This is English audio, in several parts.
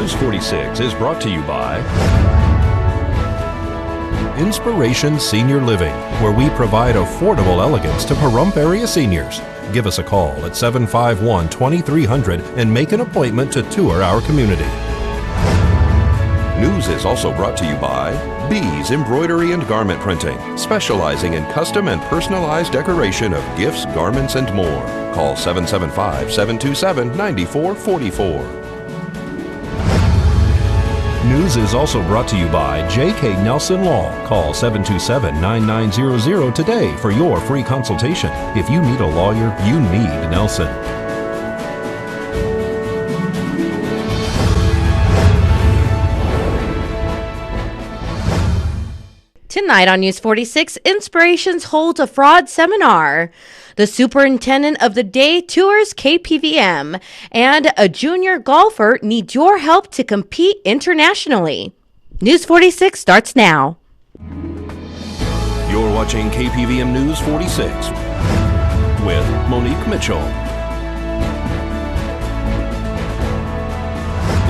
News 46 is brought to you by Inspiration Senior Living, where we provide affordable elegance to Pahrump area seniors. Give us a call at 751-2300 and make an appointment to tour our community. News is also brought to you by Bees Embroidery and Garment Printing, specializing in custom and personalized decoration of gifts, garments, and more. Call 775-727-9444. News is also brought to you by J.K. Nelson Law. Call 727-9900 today for your free consultation. If you need a lawyer, you need Nelson. Tonight on News 46, Inspirations holds a fraud seminar. The superintendent of the day tours KPVM, and a junior golfer needs your help to compete internationally. News 46 starts now. You're watching KPVM News 46 with Monique Mitchell.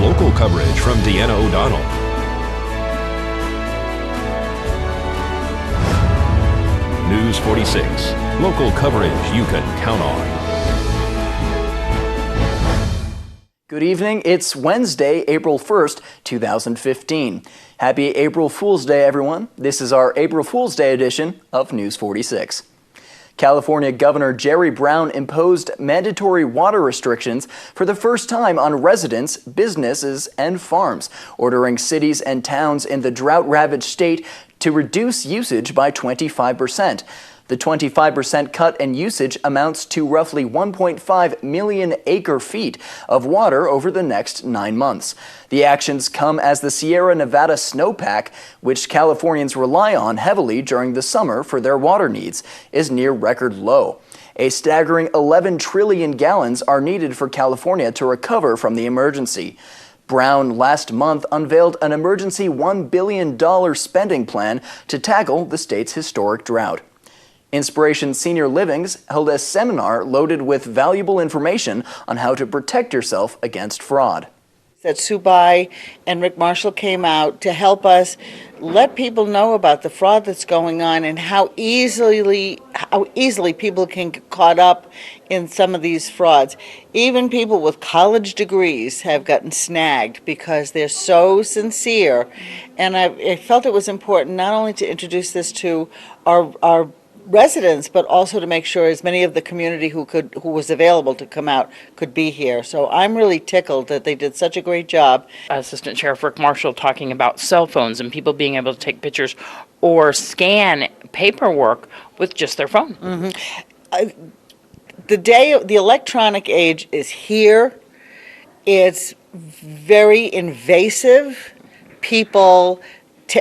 Local coverage from Deanna O'Donnell. News 46, local coverage you can count on. Good evening. It's Wednesday, April 1st, 2015. Happy April Fool's Day, everyone. This is our April Fool's Day edition of News 46. California Governor Jerry Brown imposed mandatory water restrictions for the first time on residents, businesses, and farms, ordering cities and towns in the drought-ravaged state to reduce usage by 25%. The 25% cut in usage amounts to roughly 1.5 million acre-feet of water over the next 9 months. The actions come as the Sierra Nevada snowpack, which Californians rely on heavily during the summer for their water needs, is near record low. A staggering 11 trillion gallons are needed for California to recover from the emergency. Brown last month unveiled an emergency $1 billion spending plan to tackle the state's historic drought. Inspiration Senior Livings held a seminar loaded with valuable information on how to protect yourself against fraud. That Subai and Rick Marshall came out to help us let people know about the fraud that's going on and how easily people can get caught up in some of these frauds. Even people with college degrees have gotten snagged because they're so sincere. And I felt it was important not only to introduce this to our residents, but also to make sure as many of the community who was available to come out could be here. So I'm really tickled that they did such a great job. Assistant Sheriff Rick Marshall talking about cell phones and people being able to take pictures or scan paperwork with just their phone. Mm-hmm. The electronic age is here. It's very invasive. People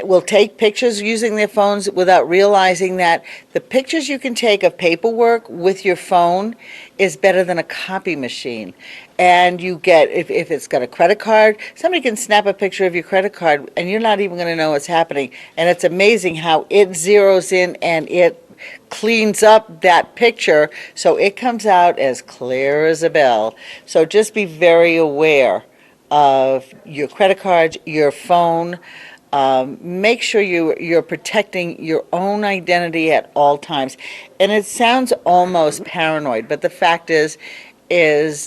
will take pictures using their phones without realizing that the pictures you can take of paperwork with your phone is better than a copy machine. And you get, if it's got a credit card, somebody can snap a picture of your credit card and you're not even going to know what's happening. And it's amazing how it zeroes in and it cleans up that picture so it comes out as clear as a bell. So just be very aware of your credit cards, your phone. Make sure you're protecting your own identity at all times. And it sounds almost paranoid, but the fact is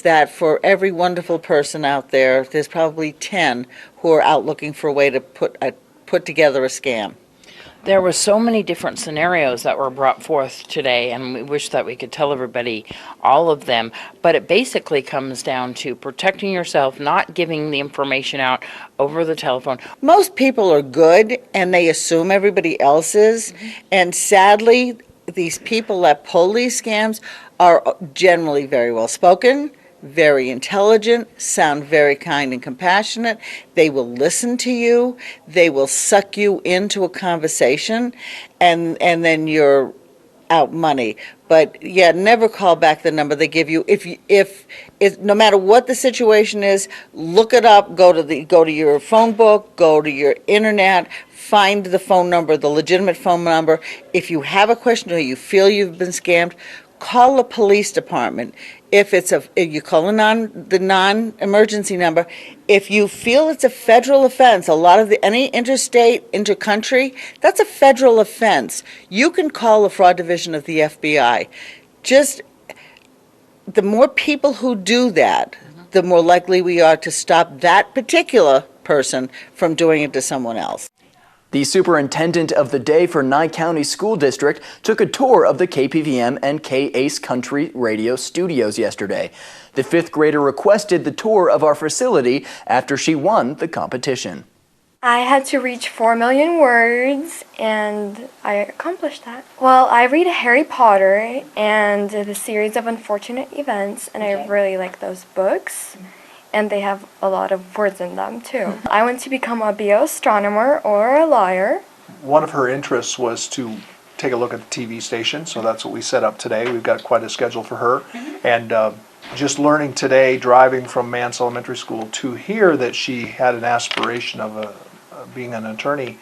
that for every wonderful person out there, there's probably 10 who are out looking for a way to put together a scam. There were so many different scenarios that were brought forth today, and we wish that we could tell everybody all of them, but it basically comes down to protecting yourself, not giving the information out over the telephone. Most people are good, and they assume everybody else is, and sadly, these people that pull these scams are generally very well spoken, very intelligent, sound very kind and compassionate. They will listen to you. They will suck you into a conversation, and then you're out money. But yeah, never call back the number they give you. If no matter what the situation is, look it up. Go to your phone book. Go to your internet. Find the phone number, the legitimate phone number. If you have a question or you feel you've been scammed, call the police department. if you call the non-emergency number. If you feel it's a federal offense, any interstate, intercountry, that's a federal offense. You can call the fraud division of the FBI. Just the more people who do that, the more likely we are to stop that particular person from doing it to someone else. The superintendent of the day for Nye County School District took a tour of the KPVM and K-ACE Country Radio studios yesterday. The fifth grader requested the tour of our facility after she won the competition. I had to reach 4 million words, and I accomplished that. Well, I read Harry Potter and the series of unfortunate events, and I really like those books. And they have a lot of words in them, too. I want to become a bioastronomer or a lawyer. One of her interests was to take a look at the TV station, so that's what we set up today. We've got quite a schedule for her. And just learning today, driving from Mance Elementary School to here, that she had an aspiration of being an attorney.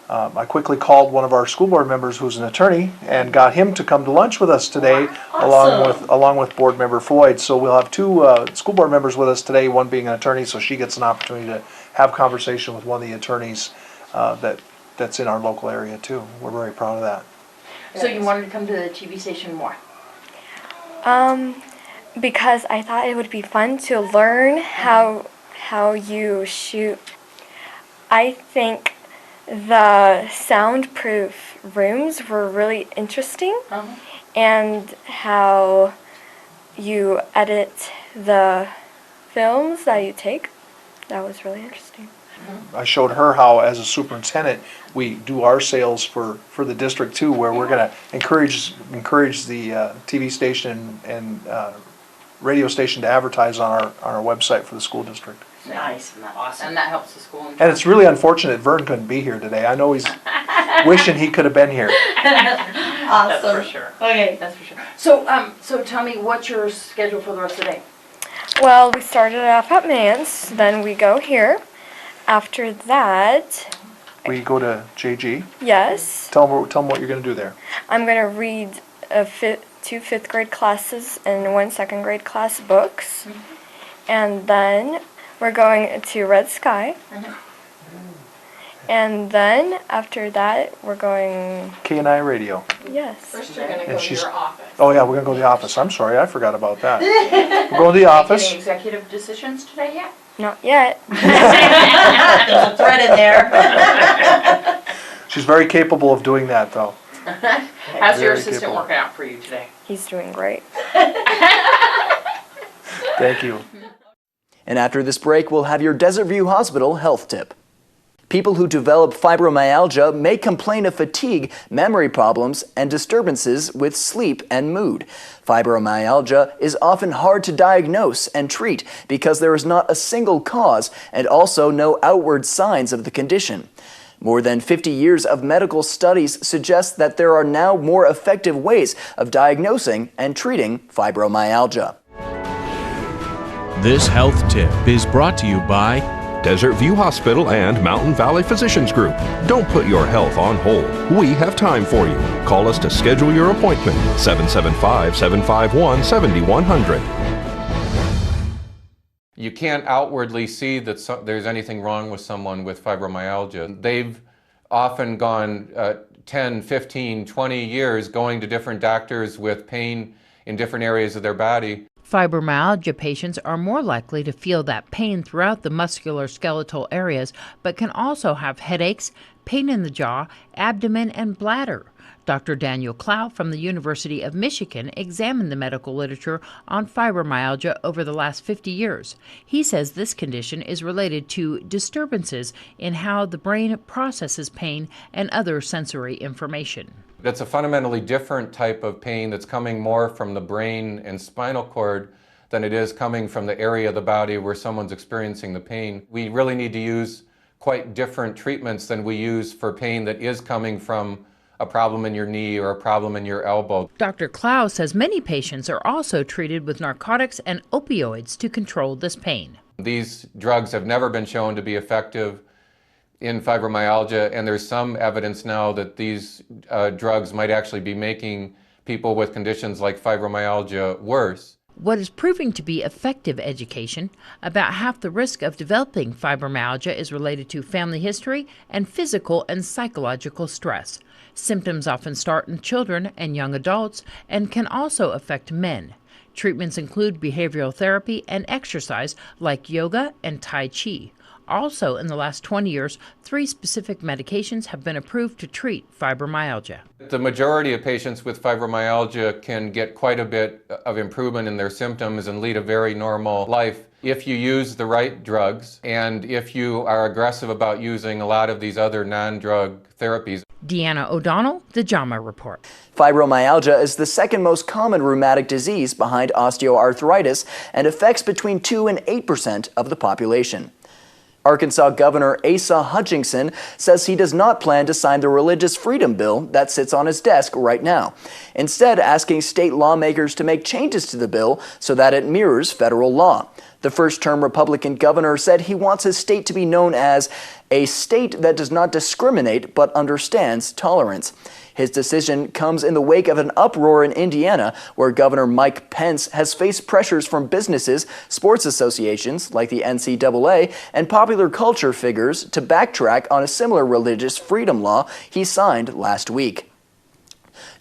I quickly called one of our school board members who's an attorney and got him to come to lunch with us today, along with board member Floyd. So we'll have two school board members with us today, one being an attorney, so she gets an opportunity to have conversation with one of the attorneys that's in our local area too. We're very proud of that. So you wanted to come to the TV station more? Because I thought it would be fun to learn how you shoot. I think the soundproof rooms were really interesting, and how you edit the films that you take. That was really interesting. I showed her how, as a superintendent, we do our sales for the district too, where we're going to encourage the TV station and radio station to advertise on our website for the school district. Nice. Awesome. And that helps the school. And it's really unfortunate Vern couldn't be here today. I know he's wishing he could have been here. Awesome. That's for sure. Okay. That's for sure. So tell me, what's your schedule for the rest of the day? Well, we started off at Mance, then we go here. After that, We go to JG. yes, Tell them what you're going to do there. I'm going to read two fifth grade classes and one second grade class books. And then we're going to Red Sky. And then after that, we're going, K&I Radio. yes. First, you're going to And go to she's- your office. Oh yeah, we're going to go to the office. I'm sorry, I forgot about that. We're going to the office. Any executive decisions today yet? Not yet. There's a thread in there. She's very capable of doing that, though. How's your Very assistant capable. working out for you today? He's doing great. Thank you. And after this break, we'll have your Desert View Hospital health tip. People who develop fibromyalgia may complain of fatigue, memory problems, and disturbances with sleep and mood. Fibromyalgia is often hard to diagnose and treat because there is not a single cause and also no outward signs of the condition. More than 50 years of medical studies suggest that there are now more effective ways of diagnosing and treating fibromyalgia. This health tip is brought to you by Desert View Hospital and Mountain Valley Physicians Group. Don't put your health on hold. We have time for you. Call us to schedule your appointment. 775-751-7100. You can't outwardly see that there's anything wrong with someone with fibromyalgia. They've often gone 10, 15, 20 years going to different doctors with pain in different areas of their body. Fibromyalgia patients are more likely to feel that pain throughout the musculoskeletal areas, but can also have headaches, pain in the jaw, abdomen, and bladder. Dr. Daniel Clow from the University of Michigan examined the medical literature on fibromyalgia over the last 50 years. He says this condition is related to disturbances in how the brain processes pain and other sensory information. That's a fundamentally different type of pain that's coming more from the brain and spinal cord than it is coming from the area of the body where someone's experiencing the pain. We really need to use quite different treatments than we use for pain that is coming from a problem in your knee or a problem in your elbow. Dr. Clow says many patients are also treated with narcotics and opioids to control this pain. These drugs have never been shown to be effective in fibromyalgia, and there's some evidence now that these drugs might actually be making people with conditions like fibromyalgia worse. what is proving to be effective education. About half the risk of developing fibromyalgia is related to family history and physical and psychological stress. Symptoms often start in children and young adults and can also affect men. Treatments include behavioral therapy and exercise like yoga and Tai Chi. Also, in the last 20 years, 3 specific medications have been approved to treat fibromyalgia. The majority of patients with fibromyalgia can get quite a bit of improvement in their symptoms and lead a very normal life if you use the right drugs and if you are aggressive about using a lot of these other non-drug therapies. Deanna O'Donnell, The JAMA Report. Fibromyalgia is the second most common rheumatic disease behind osteoarthritis and affects between 2 and 8% of the population. Arkansas Governor Asa Hutchinson says he does not plan to sign the religious freedom bill that sits on his desk right now, instead asking state lawmakers to make changes to the bill so that it mirrors federal law. The first-term Republican governor said he wants his state to be known as a state that does not discriminate but understands tolerance. His decision comes in the wake of an uproar in Indiana, where Governor Mike Pence has faced pressures from businesses, sports associations like the NCAA, and popular culture figures to backtrack on a similar religious freedom law he signed last week.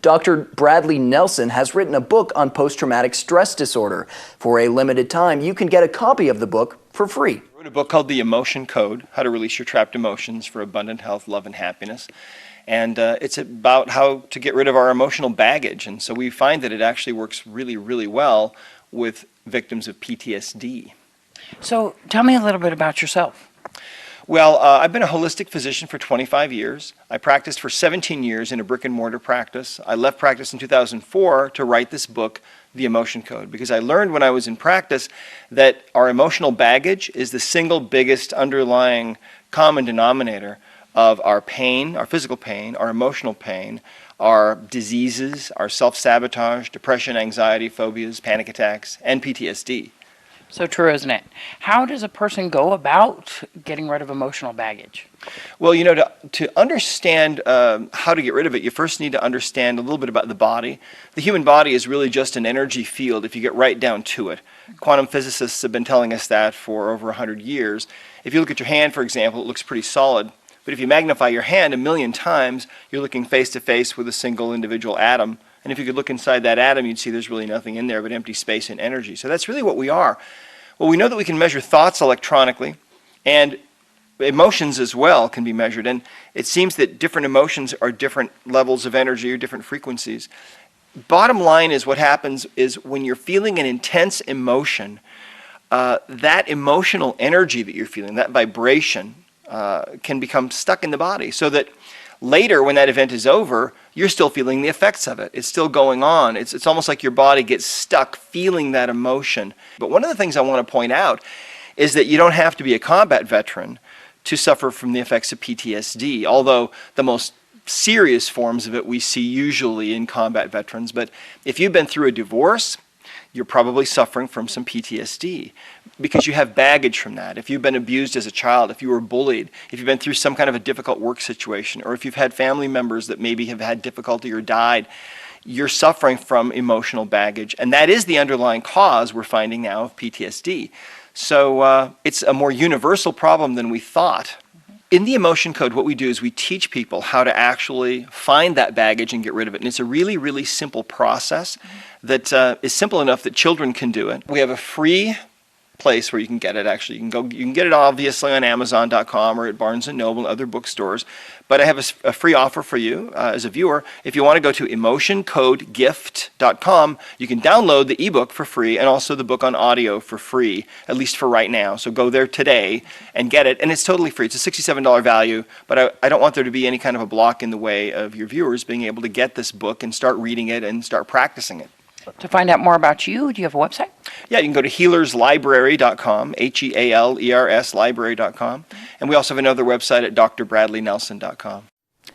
Dr. Bradley Nelson has written a book on post-traumatic stress disorder. For a limited time, you can get a copy of the book for free. I wrote a book called The Emotion Code, How to Release Your Trapped Emotions for Abundant Health, Love, and Happiness. And it's about how to get rid of our emotional baggage. And so we find that it actually works really, really well with victims of PTSD. So tell me a little bit about yourself. Well, I've been a holistic physician for 25 years. I practiced for 17 years in a brick and mortar practice. I left practice in 2004 to write this book, The Emotion Code, because I learned when I was in practice that our emotional baggage is the single biggest underlying common denominator of our pain, our physical pain, our emotional pain, our diseases, our self-sabotage, depression, anxiety, phobias, panic attacks, and PTSD. So true, isn't it? How does a person go about getting rid of emotional baggage? Well, you know, to understand how to get rid of it, you first need to understand a little bit about the body. The human body is really just an energy field if you get right down to it. Quantum physicists have been telling us that for over 100 years. If you look at your hand, for example, it looks pretty solid. But if you magnify your hand 1,000,000 times, you're looking face to face with a single individual atom. And if you could look inside that atom, you'd see there's really nothing in there but empty space and energy. So that's really what we are. Well, we know that we can measure thoughts electronically, and emotions as well can be measured. And it seems that different emotions are different levels of energy or different frequencies. Bottom line is what happens is when you're feeling an intense emotion, that emotional energy that you're feeling, that vibration, can become stuck in the body, so that later when that event is over, you're still feeling the effects of it. It's still going on. It's almost like your body gets stuck feeling that emotion. But one of the things I want to point out is that you don't have to be a combat veteran to suffer from the effects of PTSD, although the most serious forms of it we see usually in combat veterans. But if you've been through a divorce, you're probably suffering from some PTSD because you have baggage from that. If you've been abused as a child, if you were bullied, if you've been through some kind of a difficult work situation, or if you've had family members that maybe have had difficulty or died, you're suffering from emotional baggage. And that is the underlying cause we're finding now of PTSD. So it's a more universal problem than we thought. In the Emotion Code, what we do is we teach people how to actually find that baggage and get rid of it. And it's a really, really simple process that is simple enough that children can do it. We have a free place where you can get it. Actually, you can get it obviously on Amazon.com or at Barnes & Noble and other bookstores. But I have a free offer for you as a viewer. If you want to go to emotioncodegift.com, you can download the ebook for free and also the book on audio for free, at least for right now. So go there today and get it. And it's totally free. It's a $67 value, but I don't want there to be any kind of a block in the way of your viewers being able to get this book and start reading it and start practicing it. To find out more about you, do you have a website? Yeah, you can go to healerslibrary.com, HEALERS library.com. And we also have another website at drbradleynelson.com.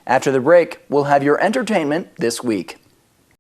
After the break, we'll have your entertainment this week.